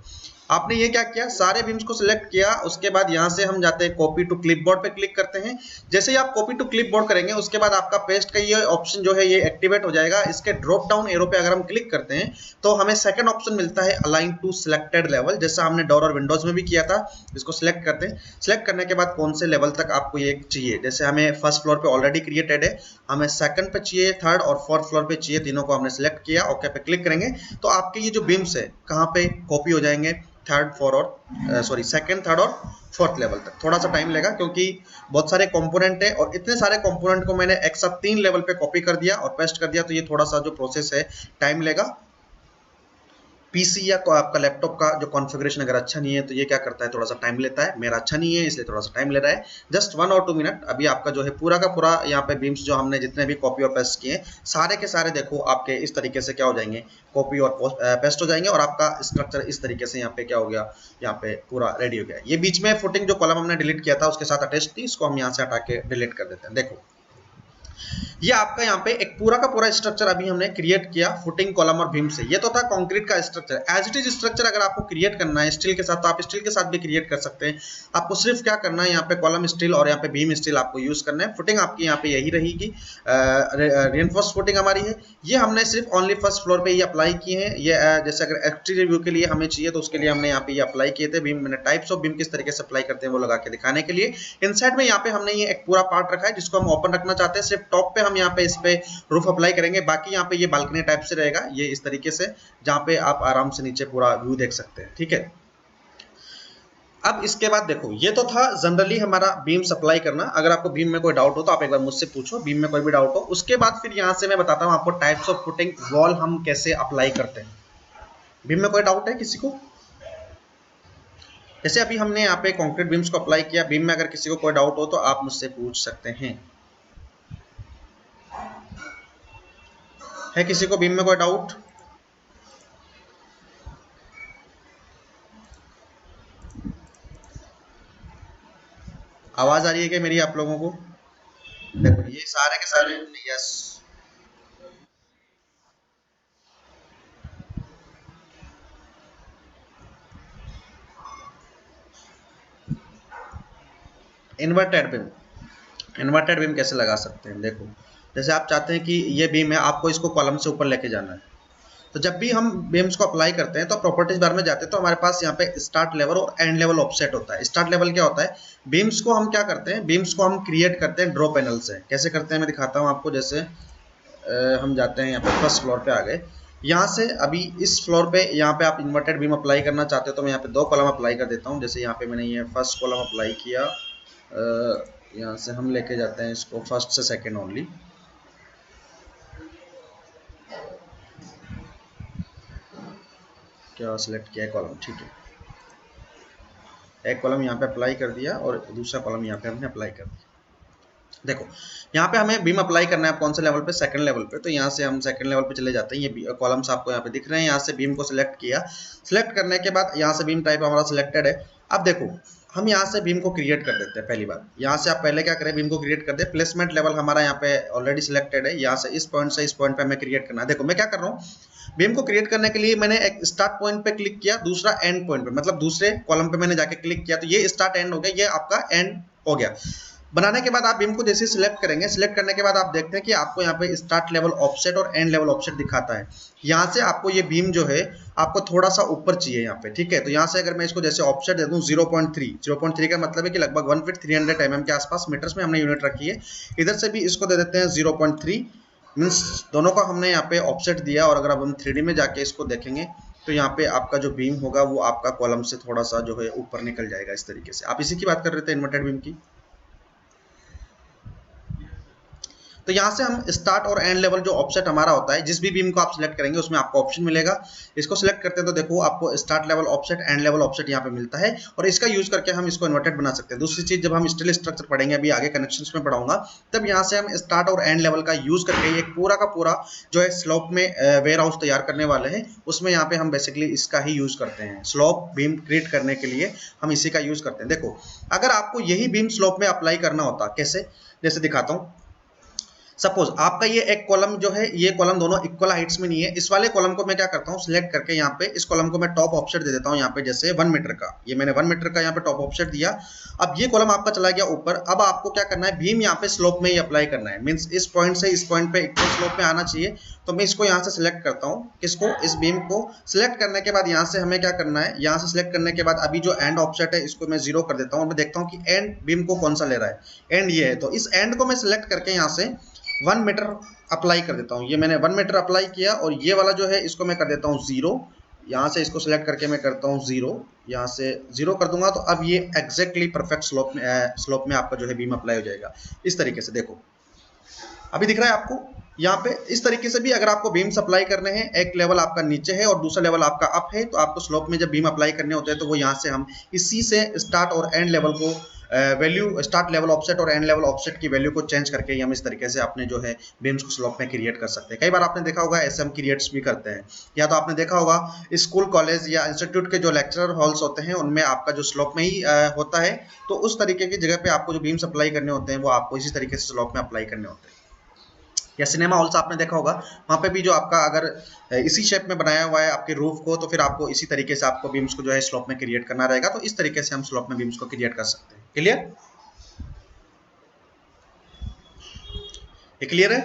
आपने ये क्या किया, सारे बीम्स को सिलेक्ट किया, उसके बाद यहाँ से हम जाते हैं कॉपी टू क्लिपबोर्ड पे क्लिक करते हैं। जैसे ही आप कॉपी टू क्लिपबोर्ड करेंगे उसके बाद आपका पेस्ट का ये ऑप्शन जो है ये एक्टिवेट हो जाएगा। इसके ड्रॉप डाउन एरो पे अगर हम क्लिक करते हैं तो हमें सेकंड ऑप्शन मिलता है अलाइन टू सिलेक्टेड लेवल, जैसा हमने डोर और विंडोज में भी किया था। इसको सिलेक्ट करते हैं, सिलेक्ट करने के बाद कौन से लेवल तक आपको ये चाहिए, जैसे हमें फर्स्ट फ्लोर पे ऑलरेडी क्रिएटेड है, हमें सेकंड पे चाहिए, थर्ड और फोर्थ फ्लोर पे चाहिए, तीनों को हमने सिलेक्ट किया। ओके पे क्लिक करेंगे तो आपके ये जो बीम्स है कहाँ पे कॉपी हो जाएंगे, सेकंड, थर्ड और फोर्थ लेवल तक। थोड़ा सा टाइम लेगा क्योंकि बहुत सारे कंपोनेंट है और इतने सारे कंपोनेंट को मैंने एक साथ 3 लेवल पे कॉपी कर दिया और पेस्ट कर दिया, तो ये थोड़ा सा जो प्रोसेस है टाइम लेगा। पीसी या आपका लैपटॉप का जो कॉन्फ़िगरेशन अगर अच्छा नहीं है तो ये क्या करता है, थोड़ा सा टाइम लेता है। मेरा अच्छा नहीं है इसलिए थोड़ा सा टाइम ले रहा है, जस्ट 1 और 2 मिनट। अभी आपका जो है पूरा का पूरा यहाँ पे बीम्स जो हमने जितने भी कॉपी और पेस्ट किए सारे के सारे देखो आपके इस तरीके से क्या हो जाएंगे, कॉपी और पेस्ट हो जाएंगे और आपका स्ट्रक्चर इस तरीके से यहाँ पे क्या हो गया, यहाँ पे पूरा रेडी हो गया। ये बीच में फुटिंग जो कॉलम हमने डिलीट किया था उसके साथ अटैच थी, इसको हम यहाँ से हटा के डिलीट कर देते हैं। देखो ये आपका यहाँ पे एक पूरा का पूरा स्ट्रक्चर अभी हमने क्रिएट किया फुटिंग कॉलम और बीम से। ये तो था कंक्रीट का structure. As it is structure अगर आपको क्रिएट करना है स्टील के साथ तो आप स्टील के साथ भी क्रिएट कर सकते हैं। आपको सिर्फ क्या करना है, यहाँ पे कॉलम स्टील और यहाँ पे बीम स्टील आपको यूज करना है। फुटिंग आपकी यहाँ पे यही रहेगी, रिइंफोर्स फुटिंग हमारी है। ये हमने सिर्फ ओनली फर्स्ट फ्लोर पे ही अप्लाई किए हैं। ये जैसे अगर एक्सटीरियर व्यू के लिए हमें चाहिए तो उसके लिए हमने यहाँ पे ये अप्लाई किए थे। बीम मैंने टाइप्स ऑफ बीम किस तरीके से अप्लाई करते हैं वो लगा के दिखाने के लिए। इनसाइड में यहाँ पे हमने ये एक पूरा पार्ट रखा है जिसको हम ओपन रखना चाहते हैं। सिर्फ टॉप पे हम यहाँ पे इस पे रूफ अप्लाई करेंगे, बाकी यहाँ पे ये बालकनी टाइप से रहेगा, ये इस तरीके से, जहां पे आप आराम से नीचे पूरा व्यू देख सकते हैं। ठीक है। अब इसके बाद देखो ये तो था जनरली हमारा बीम सप्लाई करना। अगर आपको बीम में कोई डाउट हो तो आप एक बार मुझसे पूछो, बीम में कोई भी डाउट हो। उसके बाद फिर यहाँ से मैं बताता हूँ आपको टाइप्स ऑफ फुटिंग वॉल हम कैसे अप्लाई करते हैं। बीम में कोई डाउट है किसी को? जैसे अभी हमने यहाँ पे कॉन्क्रीट बीम्स को अप्लाई किया, बीम में अगर किसी को कोई डाउट हो तो आप मुझसे पूछ सकते हैं। है किसी को बीम में कोई डाउट? आवाज आ रही है क्या मेरी आप लोगों को? देखो ये सारे के सारे, yes, inverted beam. Inverted beam कैसे लगा सकते हैं? देखो जैसे आप चाहते हैं कि ये बीम है, आपको इसको कॉलम से ऊपर लेके जाना है, तो जब भी हम बीम्स को अप्लाई करते हैं तो प्रॉपर्टीज बार में जाते हैं तो हमारे पास यहाँ पे स्टार्ट लेवल और एंड लेवल ऑफसेट होता है। स्टार्ट लेवल क्या होता है? बीम्स को हम क्या करते हैं, बीम्स को हम क्रिएट करते हैं ड्रॉ पैनल से। कैसे करते हैं मैं दिखाता हूँ आपको। जैसे हम जाते हैं यहाँ पे फर्स्ट फ्लोर पे आ गए, यहाँ से अभी इस फ्लोर पे यहाँ पे आप इन्वर्टेड बीम अप्लाई करना चाहते हो तो मैं यहाँ पे 2 कॉलम अप्लाई कर देता हूँ। जैसे यहाँ पे मैंने ये फर्स्ट कॉलम अप्लाई किया, यहाँ से हम लेके जाते हैं इसको फर्स्ट से सेकेंड ओनली। क्या सिलेक्ट किया है कॉलम, ठीक है, एक कॉलम यहाँ पे अप्लाई कर दिया और दूसरा कॉलम यहाँ पे हमने अप्लाई कर दिया। देखो यहाँ पे हमें बीम अप्लाई करना है कौन से लेवल पे? सेकंड लेवल पे। तो यहाँ से हम सेकंड लेवल पे चले जाते हैं। ये कॉलम्स आपको यहाँ पे दिख रहे हैं। यहाँ से बीम को सिलेक्ट किया, सिलेक्ट करने के बाद यहाँ से बीम टाइप हमारा सिलेक्टेड है। अब देखो हम यहाँ से बीम को क्रिएट कर देते हैं। पहली बात यहाँ से आप पहले क्या करें, बीम को क्रिएट कर दे। प्लेसमेंट लेवल हमारा यहाँ पे ऑलरेडी सिलेक्टेड है। यहाँ से इस पॉइंट पे हमें क्रिएट करना है। देखो मैं क्या कर रहा हूँ, बीम को क्रिएट करने के लिए मैंने एक स्टार्ट पॉइंट पे क्लिक किया, दूसरा एंड पॉइंट पे, मतलब दूसरे कॉलम पे मैंने जाके क्लिक किया, तो ये स्टार्ट एंड हो गया, ये आपका एंड हो गया। बनाने के बाद आप बीम को जैसे सिलेक्ट करेंगे, सिलेक्ट करने के बाद आप देखते हैं कि आपको यहाँ पे स्टार्ट लेवल ऑफसेट और एंड लेवल ऑफसेट दिखाता है। यहाँ से आपको ये बीम जो है आपको थोड़ा सा ऊपर चाहिए यहाँ पे, ठीक है। तो यहाँ से अगर मैं इसको जैसे ऑफसेट दे दूँ 0.3 का मतलब है कि लगभग 1 फीट 300 mm के आसपास, मीटर्स में हमने यूनिट रखी है। इधर से भी इसको दे देते हैं 0.3, मीन्स दोनों का हमने यहाँ पे ऑफसेट दिया। और अगर अब हम 3D में जाके इसको देखेंगे तो यहाँ पे आपका जो बीम होगा वो आपका कॉलम से थोड़ा सा जो है ऊपर निकल जाएगा इस तरीके से। आप इसी की बात कर रहे थे इन्वर्टेड बीम की। तो यहाँ से हम स्टार्ट और एंड लेवल जो ऑफसेट हमारा होता है, जिस भी बीम को आप सिलेक्ट करेंगे उसमें आपको ऑप्शन मिलेगा। इसको सिलेक्ट करते हैं तो देखो आपको start level offset, and level offset यहाँ पे मिलता है, और इसका यूज करके हम इसको इन्वर्टेड बना सकते हैं। दूसरी चीज, जब हम स्टील स्ट्रक्चर पढ़ेंगे अभी आगे कनेक्शंस में पढ़ाऊंगा, तब यहाँ से हम स्टार्ट और एंड लेवल का यूज करके एक पूरा का पूरा जो है स्लोप में वेयर हाउस तैयार करने वाले हैं, उसमें यहाँ पे हम बेसिकली इसका ही यूज करते हैं। स्लोप बीम क्रिएट करने के लिए हम इसी का यूज करते हैं। देखो अगर आपको यही बीम स्लोप में अप्लाई करना होता, कैसे, जैसे दिखाता हूँ। सपोज आपका ये एक कॉलम जो है, ये कॉलम दोनों इक्वल हाइट्स में नहीं है। इस वाले कॉलम को मैं क्या करता हूँ, सिलेक्ट करके यहाँ पे इस कॉलम को मैं टॉप ऑफसेट दे देता हूँ, यहाँ पे जैसे 1 मीटर का, ये मैंने 1 मीटर का यहाँ पे टॉप ऑफसेट दिया। अब ये कॉलम आपका चला गया ऊपर। अब आपको क्या करना है, बीम यहाँ पे स्लोप में ही अप्लाई करना है, मीन्स इस पॉइंट से इस पॉइंट पे इक्वल स्लोप में आना चाहिए। तो मैं इसको यहाँ से सिलेक्ट करता हूँ, किसको, इस बीम को। सिलेक्ट करने के बाद यहाँ से हमें क्या करना है, यहाँ से सिलेक्ट करने के बाद अभी जो एंड ऑफसेट है इसको मैं 0 कर देता हूँ, और मैं देखता हूँ कि एंड बीम को कौन सा ले रहा है, एंड ये है। तो इस एंड को मैं सिलेक्ट करके यहाँ से 1 मीटर अप्लाई कर देता हूँ। ये मैंने 1 मीटर अप्लाई किया, और ये वाला जो है इसको मैं कर देता हूँ 0। यहाँ से इसको सिलेक्ट करके मैं करता हूँ 0, यहाँ से 0 कर दूंगा। तो अब ये एग्जैक्टली परफेक्ट स्लोप में आपका जो है बीम अप्लाई हो जाएगा इस तरीके से। देखो अभी दिख रहा है आपको यहाँ पे। इस तरीके से भी अगर आपको बीम अप्लाई करने हैं, एक लेवल आपका नीचे है और दूसरा लेवल आपका अप है, तो आपको स्लोप में जब बीम अप्लाई करने होते हैं तो वो यहाँ से हम इसी से स्टार्ट और एंड लेवल को वैल्यू, स्टार्ट लेवल ऑफसेट और एंड लेवल ऑफसेट की वैल्यू को चेंज करके हम इस तरीके से अपने जो है बीम्स को स्लोप में क्रिएट कर सकते हैं। कई बार आपने देखा होगा ऐसे हम क्रिएट्स भी करते हैं, या तो आपने देखा होगा स्कूल कॉलेज या इंस्टीट्यूट के जो लेक्चरर हॉल्स होते हैं उनमें आपका जो स्लोप में ही होता है, तो उस तरीके की जगह पे आपको जो बीम्स अप्लाई करने होते हैं वो आपको इसी तरीके से स्लोप में अप्लाई करने होते हैं। या सिनेमा हॉल्स आपने देखा होगा, वहाँ पे भी जो आपका अगर इसी शेप में बनाया हुआ है आपके रूफ को, तो फिर आपको इसी तरीके से आपको बीम्स को जो है स्लोप में क्रिएट करना रहेगा। तो इस तरीके से हम स्लोप में बीम्स को क्रिएट कर सकते हैं। क्लियर? ये क्लियर है?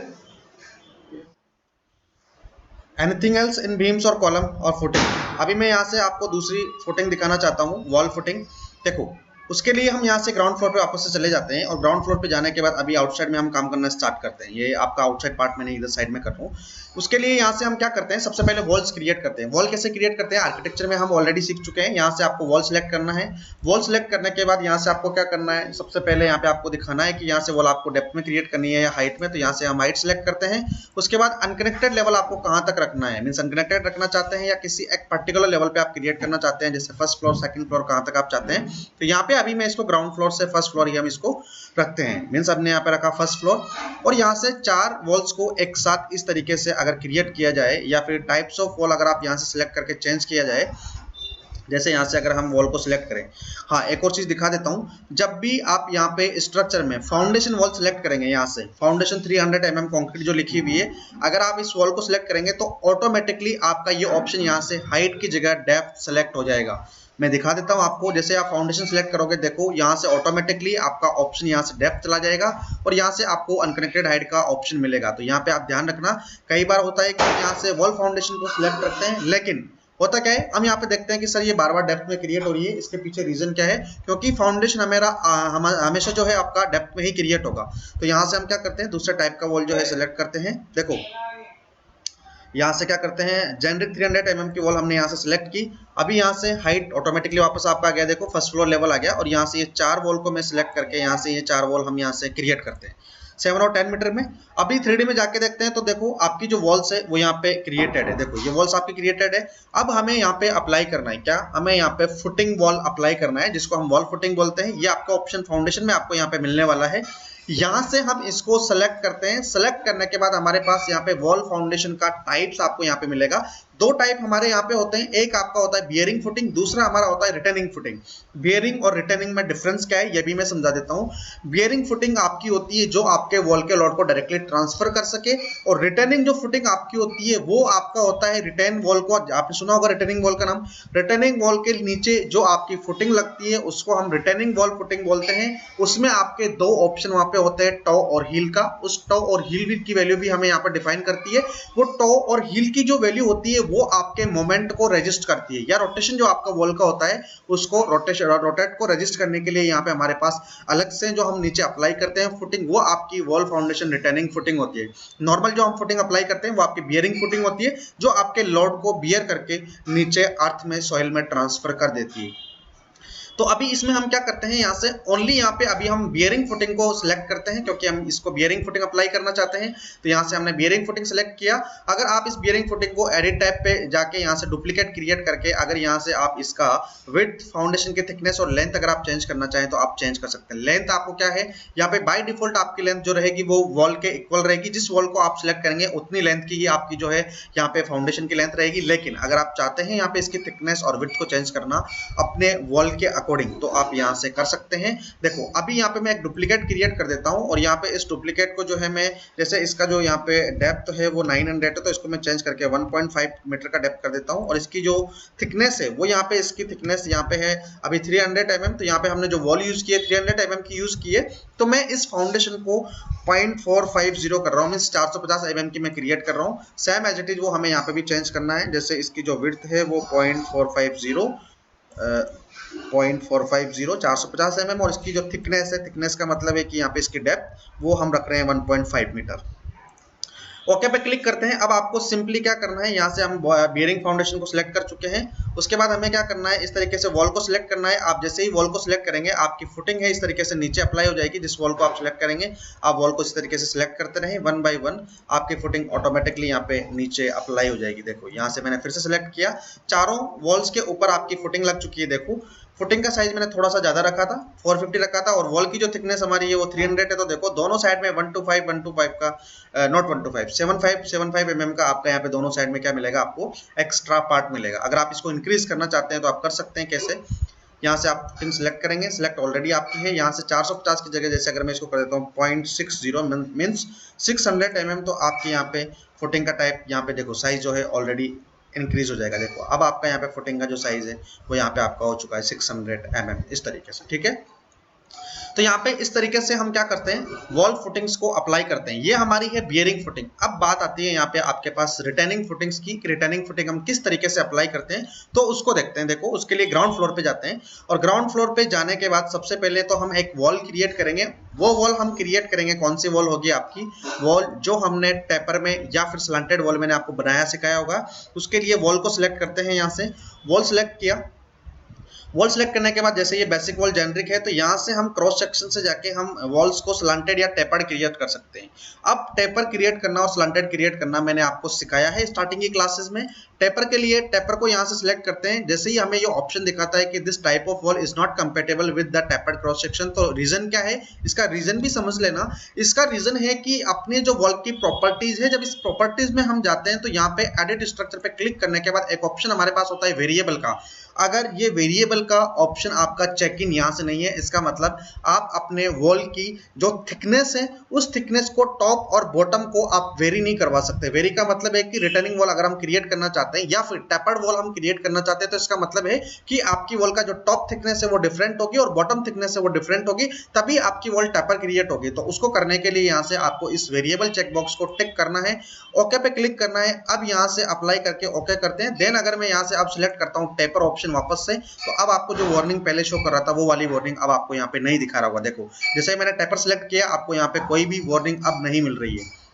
एनीथिंग एल्स इन बीम्स और कॉलम और फुटिंग? अभी मैं यहाँ से आपको दूसरी फुटिंग दिखाना चाहता हूँ, वॉल फुटिंग। देखो उसके लिए हम यहाँ से ग्राउंड फ्लोर पे वापस से चले जाते हैं, और ग्राउंड फ्लोर पे जाने के बाद अभी आउटसाइड में हम काम करना स्टार्ट करते हैं। ये आपका आउटसाइड पार्ट मैंने इधर साइड में कर रहा हूँ। उसके लिए यहाँ से हम क्या करते हैं, सबसे पहले वॉल्स क्रिएट करते हैं। वॉल कैसे क्रिएट करते हैं, आर्किटेक्चर में हम ऑलरेडी सीख चुके हैं। यहाँ से आपको वॉल सिलेक्ट करना है। वॉल सिलेक्ट करने के बाद यहाँ से आपको क्या करना है, सबसे पहले यहाँ पे आपको दिखाना है कि यहाँ से वॉल आपको डेप्थ में क्रिएट करनी है या हाइट में। तो यहाँ से हम हाइट सिलेक्ट करते हैं। उसके बाद अनकनेक्टेड लेवल आपको कहाँ तक रखना है, मीन्स अनकनेक्टेड रखना चाहते हैं या किसी एक पर्टिकुलर लेवल पे आप क्रिएट करना चाहते हैं, जैसे फर्स्ट फ्लोर सेकंड फ्लोर कहाँ तक आप चाहते हैं। तो यहाँ पे है, अभी मैं इसको ग्राउंड फ्लोर से फर्स्ट फ्लोर ही हम इसको रखते हैं, मीन्स हमने यहाँ पे रखा फर्स्ट फ्लोर। और यहाँ से 4 वॉल्स को एक साथ इस तरीके से अगर क्रिएट किया जाए, या फिर टाइप्स ऑफ वॉल अगर आप यहाँ से सिलेक्ट करके चेंज किया जाए, जैसे यहाँ से अगर हम वॉल को सिलेक्ट करें। हाँ, एक और चीज दिखा देता हूँ, जब भी आप यहाँ पे स्ट्रक्चर में फाउंडेशन वॉल सिलेक्ट करेंगे, यहाँ से फाउंडेशन 300 mm कंक्रीट जो लिखी हुई है, अगर आप इस वॉल को सिलेक्ट करेंगे तो ऑटोमेटिकली आपका ये ऑप्शन यहाँ से हाइट की जगह डेप्थ सेलेक्ट हो जाएगा। मैं दिखा देता हूँ आपको, जैसे आप फाउंडेशन सिलेक्ट करोगे, देखो यहाँ से ऑटोमेटिकली आपका ऑप्शन यहाँ से डेप्थ चला जाएगा और यहाँ से आपको अनकनेक्टेड हाइट का ऑप्शन मिलेगा। तो यहाँ पे आप ध्यान रखना, कई बार होता है कि हम यहाँ से वॉल फाउंडेशन को सिलेक्ट करते हैं, लेकिन होता क्या है, हम यहाँ पे देखते हैं कि सर ये बार बार डेप्थ में क्रिएट हो रही है, इसके पीछे रीजन क्या है, क्योंकि फाउंडेशन हमेशा जो है आपका डेप्थ में ही क्रिएट होगा। तो यहाँ से हम क्या करते हैं, दूसरे टाइप का वॉल जो है सिलेक्ट करते हैं। देखो यहाँ से क्या करते हैं, जेनरिक 300 mm की वॉल हमने यहाँ से सिलेक्ट की। अभी यहाँ से हाइट ऑटोमेटिकली वापस आपका आ गया, देखो फर्स्ट फ्लोर लेवल आ गया। और यहाँ से ये 4 वॉल को मैं सिलेक्ट करके यहाँ से ये 4 वॉल हम यहाँ से क्रिएट करते हैं 7 और 10 मीटर में। अभी 3D में जाके देखते हैं, तो देखो आपकी जो वॉल्स है वो यहाँ पे क्रिएटेड है, देखो ये वॉल्स आपकी क्रिएटेड है। अब हमें यहाँ पे अप्लाई करना है क्या, हमें यहाँ पे फुटिंग वॉल अप्लाई करना है, जिसको हम वॉल फुटिंग बोलते हैं। ये आपका ऑप्शन फाउंडेशन में आपको यहाँ पे मिलने वाला है। यहाँ से हम इसको सेलेक्ट करते हैं। सेलेक्ट करने के बाद हमारे पास यहाँ पे वॉल फाउंडेशन का टाइप्स आपको यहाँ पे मिलेगा। 2 टाइप हमारे यहाँ पे होते हैं, एक आपका होता है बियरिंग फुटिंग, दूसरा हमारा होता है रिटर्निंग फुटिंग। बियरिंग और रिटर्निंग में डिफरेंस क्या है ये भी मैं समझा देता हूँ। बियरिंग फुटिंग आपकी होती है जो आपके वॉल के लोड को डायरेक्टली ट्रांसफर कर सके, और रिटर्निंग जो फुटिंग आपकी होती है वो आपका होता है रिटर्न वॉल को, आपने सुना होगा रिटर्निंग वॉल का नाम। रिटर्निंग वॉल के नीचे जो आपकी फुटिंग लगती है उसको हम रिटर्निंग वॉल फुटिंग बोलते हैं। उसमें आपके 2 ऑप्शन वहां पे होते हैं, टॉ और हील का। उस टॉ और हील की वैल्यू भी हमें यहाँ पर डिफाइन करती है। वो टॉ और हील की जो वैल्यू होती है वो आपके मोमेंट को रजिस्ट करती है, या रोटेशन जो आपका वॉल का होता है उसको रोटेट को रजिस्ट करने के लिए यहाँ पे हमारे पास अलग से जो हम नीचे अप्लाई करते हैं फुटिंग, वो आपकी वॉल फाउंडेशन रिटर्निंग फुटिंग होती है। नॉर्मल जो हम फुटिंग अप्लाई करते हैं वो आपकी बियरिंग फुटिंग होती है, जो आपके लोड को बियर करके नीचे अर्थ में सॉइल में ट्रांसफर कर देती है। तो अभी इसमें हम क्या करते हैं, यहाँ से ओनली यहाँ पे अभी हम बियरिंग फुटिंग को सिलेक्ट करते हैं, क्योंकि हम इसको बियरिंग फुटिंग अप्लाई करना चाहते हैं। तो यहाँ से हमने बियरिंग फुटिंग सिलेक्ट किया। अगर आप इस बियरिंग फुटिंग को एडिट टैब पे जाके यहाँ से डुप्लीकेट क्रिएट करके, अगर यहाँ से आप इसका विड्थ, फाउंडेशन की थिकनेस और लेंथ अगर आप चेंज करना चाहें तो आप चेंज कर सकते हैं। लेंथ आपको क्या है, यहाँ पे बाय डिफॉल्ट आपकी लेंथ जो रहेगी वो वॉल के इक्वल रहेगी। जिस वॉल को आप सिलेक्ट करेंगे उतनी लेंथ की ही आपकी जो है यहाँ पे फाउंडेशन की लेंथ रहेगी। लेकिन अगर आप चाहते हैं यहाँ पे इसकी थिकनेस और विड्थ को चेंज करना अपने वॉल के अकॉर्डिंग, तो आप यहाँ से कर सकते हैं। देखो अभी यहाँ पे मैं एक डुप्लीकेट क्रिएट कर देता हूँ, और यहाँ पे इस डुप्लीकेट को जो है मैं, जैसे इसका जो यहाँ पे डेप्थ है वो 900 है, तो इसको मैं चेंज करके 1.5 मीटर का डेप्थ कर देता हूँ। और इसकी जो थिकनेस है वो यहाँ पे, इसकी थिकनेस यहाँ पे है अभी 300 mm। तो यहाँ पे हमने जो वॉल यूज की है 300 mm की यूज की है। तो मैं इस फाउंडेशन को 0.450 कर रहा हूँ, मीन्स 450 mm की मैं क्रिएट कर रहा हूँ। सेम एज इट इज वो हमें यहाँ पे भी चेंज करना है। जैसे इसकी जो विड्थ है वो 0.450 450 mm, और इसकी जो थिकनेस है, थिकनेस का मतलब है कि यहाँ पे इसकी डेप्थ वो हम रख रहे हैं 1.5 मीटर। ओके पे क्लिक करते हैं। अब आपको सिंपली क्या करना है, यहाँ से हम बियरिंग फाउंडेशन को सिलेक्ट कर चुके हैं। उसके बाद हमें क्या करना है, इस तरीके से वॉल को सिलेक्ट करना है। आप जैसे ही वॉल को सिलेक्ट करेंगे आपकी फुटिंग है इस तरीके से नीचे अप्लाई हो जाएगी। जिस वॉल को आप सिलेक्ट करेंगे आप वॉल को इस तरीके से सिलेक्ट करते रहें, 1 बाय 1 आपकी फुटिंग ऑटोमेटिकली यहाँ पे नीचे अप्लाई हो जाएगी। देखो यहाँ से मैंने फिर से सिलेक्ट किया, चारों वॉल्स के ऊपर आपकी फुटिंग लग चुकी है। देखो फुटिंग का साइज मैंने थोड़ा सा ज्यादा रखा था, 450 रखा था, और वॉल की जो थिकनेस हमारी है वो 300 है। तो देखो दोनों साइड में 125 का नॉट 125 75 mm का आपका यहाँ पे दोनों साइड में क्या मिलेगा, आपको एक्स्ट्रा पार्ट मिलेगा। अगर आप इसको इंक्रीज करना चाहते हैं तो आप कर सकते हैं। कैसे, यहाँ से आप फुटिंग सिलेक्ट करेंगे, सिलेक्ट ऑलरेडी आपकी है। यहाँ से 450 की जगह जैसे अगर मैं इसको कर देता हूँ 0.60 मीन्स 600 mm, तो आपके यहाँ पे फुटिंग का टाइप यहाँ पे देखो साइज जो है ऑलरेडी इंक्रीज हो जाएगा। देखो अब आपका यहाँ पे फुटिंग का जो साइज है वो यहाँ पे आपका हो चुका है 600 mm इस तरीके से, ठीक है। तो यहाँ पे इस तरीके से हम क्या करते हैं, वॉल फुटिंग्स को अप्लाई करते हैं। ये हमारी है बियरिंग फुटिंग। अब बात आती है यहाँ पे आपके पास रिटर्निंग फुटिंग्स की। रिटर्निंग फुटिंग हम किस तरीके से अप्लाई करते हैं तो उसको देखते हैं। देखो उसके लिए ग्राउंड फ्लोर पे जाते हैं, और ग्राउंड फ्लोर पे जाने के बाद सबसे पहले तो हम एक वॉल क्रिएट करेंगे। वो वॉल हम क्रिएट करेंगे, कौन सी वॉल होगी, आपकी वॉल जो हमने टेपर में या फिर स्लैंटेड वॉल मैंने आपको बनाया सिखाया होगा। उसके लिए वॉल को सिलेक्ट करते हैं। यहाँ से वॉल सिलेक्ट किया, वॉल सेलेक्ट करने के बाद जैसे ये बेसिक वॉल जेनरिक है, तो यहाँ से हम क्रॉस सेक्शन से जाके हम वॉल्स को स्लांटेड या टेपर्ड क्रिएट कर सकते हैं। अब टेपर क्रिएट करना और स्लांटेड क्रिएट करना मैंने आपको सिखाया है स्टार्टिंग की क्लासेस में। टेपर के लिए टेपर को यहाँ से सिलेक्ट करते हैं। जैसे ही हमें ये ऑप्शन दिखाता है कि this type of wall is not compatible with the tapered cross section, तो रीजन क्या है, इसका रीजन भी समझ लेना। इसका रीजन है कि अपने जो वॉल की प्रॉपर्टीज है, जब इस प्रॉपर्टीज में हम जाते हैं तो यहाँ पे एडिट स्ट्रक्चर पे क्लिक करने के बाद एक ऑप्शन हमारे पास होता है वेरिएबल का। अगर ये वेरिएबल का ऑप्शन आपका चेक इन यहाँ से नहीं है, इसका मतलब आप अपने वॉल की जो थिकनेस है उस थिकनेस को टॉप और बॉटम को आप वेरी नहीं करवा सकते। वेरी का मतलब है कि रिटर्निंग वॉल अगर हम क्रिएट करना चाहते हैं या फिर टेपर्ड वॉल हम क्रिएट करना चाहते हैं तो इसका मतलब है कि आपकी वॉल का जो टॉप थिकनेस है वो डिफरेंट होगी और बॉटम थिकनेस है वो डिफरेंट होगी, तभी आपकी वॉल टेपर क्रिएट होगी। तो उसको करने के लिए यहाँ से आपको इस वेरिएबल चेकबॉक्स को टिक करना है, ओके पे क्लिक करना है। अब यहाँ से अप्लाई करके ओके करते हैं। देन अगर मैं यहाँ से अब सिलेक्ट करता हूँ टेपर ऑप्शन वापस से, तो अब आपको जो वार्निंग पहले शो कर रहा था वो वाली वार्निंग अब आपको यहाँ पे नहीं दिखा रहा होगा। देखो जैसे मैंने टेपर सेलेक्ट किया, आपको यहाँ पे कोई भी वार्निंग अब नहीं मिल रही है।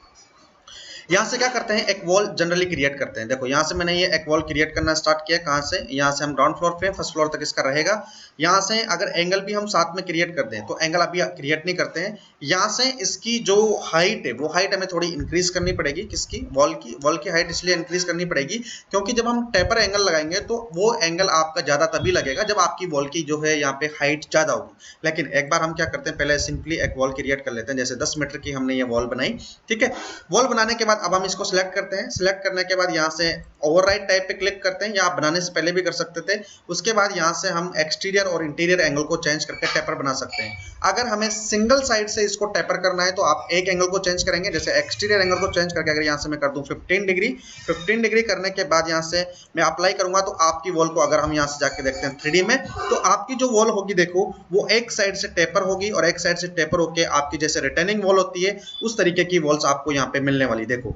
यहाँ से क्या करते हैं, एक वॉल जनरली क्रिएट करते हैं। देखो यहाँ से मैंने ये एक वॉल क्रिएट करना स्टार्ट किया। कहाँ से, यहाँ से हम ग्राउंड फ्लोर पे फर्स्ट फ्लोर तक इसका रहेगा। यहाँ से अगर एंगल भी हम साथ में क्रिएट कर दें तो एंगल अभी क्रिएट नहीं करते हैं। यहाँ से इसकी जो हाइट है वो हाइट हमें थोड़ी इंक्रीज करनी पड़ेगी। किसकी, वॉल की हाइट इसलिए इंक्रीज करनी पड़ेगी क्योंकि जब हम टेपर एंगल लगाएंगे तो वो एंगल आपका ज्यादा तभी लगेगा जब आपकी वॉल की जो है यहाँ पे हाइट ज्यादा होगी। लेकिन एक बार हम क्या करते हैं, पहले सिंपली एक वॉल क्रिएट कर लेते हैं। जैसे 10 मीटर की हमने ये वॉल बनाई, ठीक है। वॉल बनाने के बाद अब हम इसको सिलेक्ट करते हैं। सिलेक्ट करने के बाद यहाँ से ओवरराइट टाइप पे क्लिक करते हैं, या आप बनाने से पहले भी कर सकते थे। उसके बाद यहाँ से हम एक्सटीरियर और इंटीरियर एंगल को चेंज करके टेपर बना सकते हैं। अगर हमें सिंगल साइड से इसको टेपर करना है तो आप एक एंगल को चेंज करेंगे। जैसे एक्सटीरियर एंगल को चेंज करके अगर यहाँ से मैं कर दूं 15 डिग्री करने के बाद यहाँ से मैं अप्लाई करूंगा तो आपकी वॉल को अगर हम यहाँ से जाके देखते हैं 3D में, तो आपकी जो वॉल होगी देखो वो एक साइड से टेपर होगी और एक साइड से टेपर होके आपकी जैसे रिटर्निंग वॉल होती है उस तरीके की वॉल्स आपको यहाँ पे मिलने वाली। देखो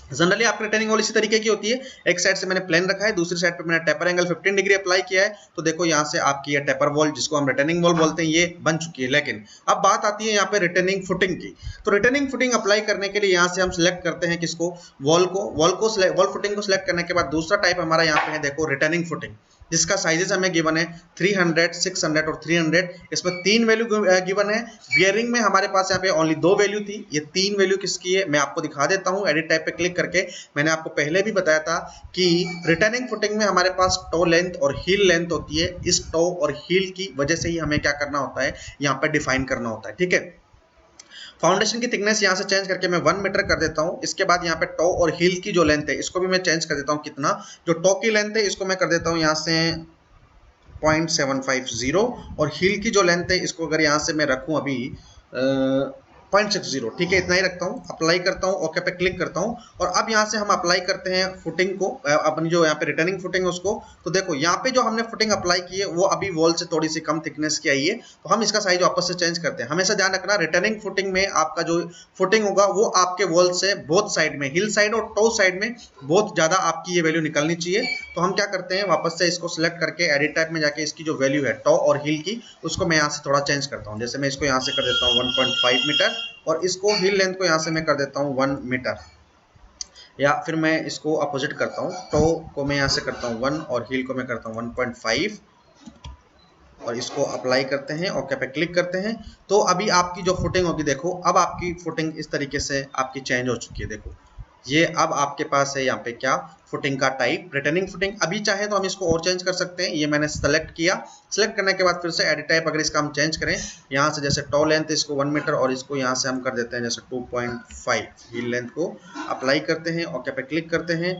जनरली आपकी रिटर्निंग वॉल इसी तरीके की होती है। एक साइड से मैंने प्लेन रखा है, दूसरी साइड पे मैंने टेपर एंगल 15 डिग्री अप्लाई किया है, तो देखो यहाँ से आपकी ये टेपर वॉल जिसको हम रिटर्निंग वॉल बोलते हैं ये बन चुकी है। लेकिन अब बात आती है यहाँ पे रिटर्निंग फुटिंग की। तो रिटर्निंग फुटिंग अप्लाई करने के लिए यहाँ से हम सिलेक्ट करते हैं किसको, वॉल फुटिंग को सिलेक्ट करने के बाद दूसरा टाइप हमारा यहाँ पे है देखो रिटर्निंग फुटिंग, जिसका साइजेस हमें गिवन है 300, 600 और 300। इसमें 3 वैल्यू गिवन है। बियरिंग में हमारे पास यहाँ पे ओनली 2 वैल्यू थी। ये 3 वैल्यू किसकी है मैं आपको दिखा देता हूँ। एडिट टाइप पे क्लिक करके मैंने आपको पहले भी बताया था कि रिटर्निंग फुटिंग में हमारे पास टो लेंथ और हील लेंथ होती है। इस टो और हील की वजह से ही हमें क्या करना होता है, यहाँ पे डिफाइन करना होता है, ठीक है। फाउंडेशन की थिकनेस यहाँ से चेंज करके मैं 1 मीटर कर देता हूँ। इसके बाद यहाँ पे टो और हील की जो लेंथ है इसको भी मैं चेंज कर देता हूँ। कितना, जो टो की लेंथ है इसको मैं कर देता हूँ यहाँ से 0.750 और हील की जो लेंथ है इसको अगर यहाँ से मैं रखूँ अभी 0.60, ठीक है, इतना ही रखता हूँ। अप्लाई करता हूँ, ओके पे क्लिक करता हूँ और अब यहाँ से हम अप्लाई करते हैं फुटिंग को, अपनी जो यहाँ पे रिटर्निंग फुटिंग है उसको। तो देखो यहाँ पे जो हमने फुटिंग अप्लाई की है वो अभी वॉल से थोड़ी सी कम थिकनेस की आई है, तो हम इसका साइज वापस से चेंज करते हैं। हमेशा ध्यान रखना रिटर्निंग फुटिंग में आपका जो फुटिंग होगा वो आपके वॉल से बोथ साइड में, हिल साइड और टो साइड में बहुत ज्यादा आपकी ये वैल्यू निकलनी चाहिए। तो हम क्या करते हैं, वापस से इसको सिलेक्ट करके एडिट टाइप में जाके इसकी जो वैल्यू है टो और हिल की उसको मैं यहाँ से थोड़ा चेंज करता हूँ। जैसे मैं इसको यहाँ से कर देता हूँ 1.5 मीटर और इसको हील लेंथ को यहाँ से मैं कर देता हूँ 1 मीटर, या फिर मैं इसको अपोजिट करता हूँ। टो को मैं यहाँ से करता हूँ 1 और हील को मैं करता हूँ 1.5 और इसको अप्लाई करते हैं, ओके पे क्लिक करते हैं। तो अभी आपकी जो फुटिंग होगी देखो, अब आपकी फुटिंग इस तरीके से आपकी चेंज हो चुकी है। देखो ये अब आपके पास है यहाँ पे क्या, फुटिंग का टाइप रिटर्निंग फुटिंग। अभी चाहे तो हम इसको और चेंज कर सकते हैं। ये मैंने सेलेक्ट किया, सेलेक्ट करने के बाद फिर से एडिट टाइप अगर इसका हम चेंज करें, यहाँ से जैसे टो लेंथ इसको 1 मीटर और इसको यहाँ से हम कर देते हैं जैसे 2.5, हील लेंथ को अप्लाई करते हैं, ओके पे क्लिक करते हैं।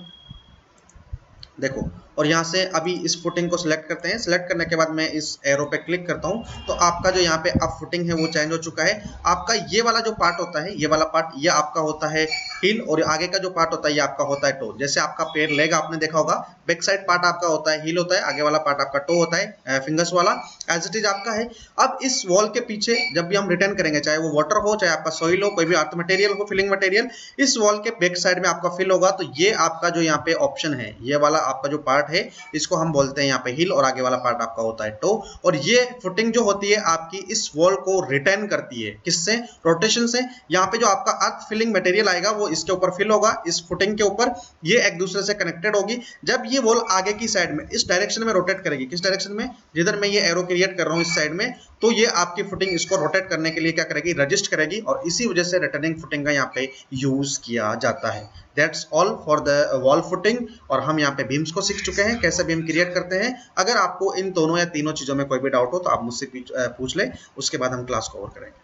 देखो और यहाँ से अभी इस फुटिंग को सिलेक्ट करते हैं। सिलेक्ट करने के बाद मैं इस एरो पे क्लिक करता हूँ तो आपका जो यहाँ पे अब फुटिंग है वो चेंज हो चुका है। आपका ये वाला जो पार्ट होता है, ये वाला पार्ट ये आपका होता है हील और आगे का जो पार्ट होता है ये आपका होता है टो। जैसे आपका पैर लेग आपने देखा होगा, बैक साइड पार्ट आपका होता है हील होता है, आगे वाला पार्ट आपका टो होता है फिंगर्स वाला, एज इट इज आपका है। अब इस वॉल के पीछे जब भी हम रिटर्न करेंगे, चाहे वो वाटर हो चाहे आपका सॉइल हो, कोई भी अर्थ मटेरियल हो, फिलिंग मटेरियल, इस वॉल के बैक साइड में आपका फिल होगा। तो ये आपका जो यहाँ पे ऑप्शन है, ये वाला आपका जो पार्ट है इसको हम बोलते हैं यहाँ पे हील और आगे वाला पार्ट आपका होता है टो। और ये फुटिंग जो होती है आपकी इस वॉल को रिटर्न करती है, किससे, रोटेशन से। यहाँ पे जो आपका अर्थ फिलिंग मटेरियल आएगा वो इसके ऊपर फिल होगा, इस फुटिंग के ऊपर, ये एक दूसरे से कनेक्टेड होगी। जब ये वॉल आगे की साइड में इस डायरेक्शन में रोटेट करेगी, किस डायरेक्शन में, जिधर मैं ये एरो क्रिएट कर रहा हूँ इस साइड में, तो ये आपकी फुटिंग इसको रोटेट करने के लिए क्या करेगी, रजिस्ट करेगी और इसी वजह से रिटर्निंग फुटिंग का यहाँ पे यूज किया जाता है। That's all for the wall footing. और हम यहाँ पे बीम्स को सीख चुके हैं, कैसे बीम क्रिएट करते हैं। अगर आपको इन दोनों या तीनों चीज़ों में कोई भी डाउट हो तो आप मुझसे पूछ लें, उसके बाद हम क्लास कवर करेंगे।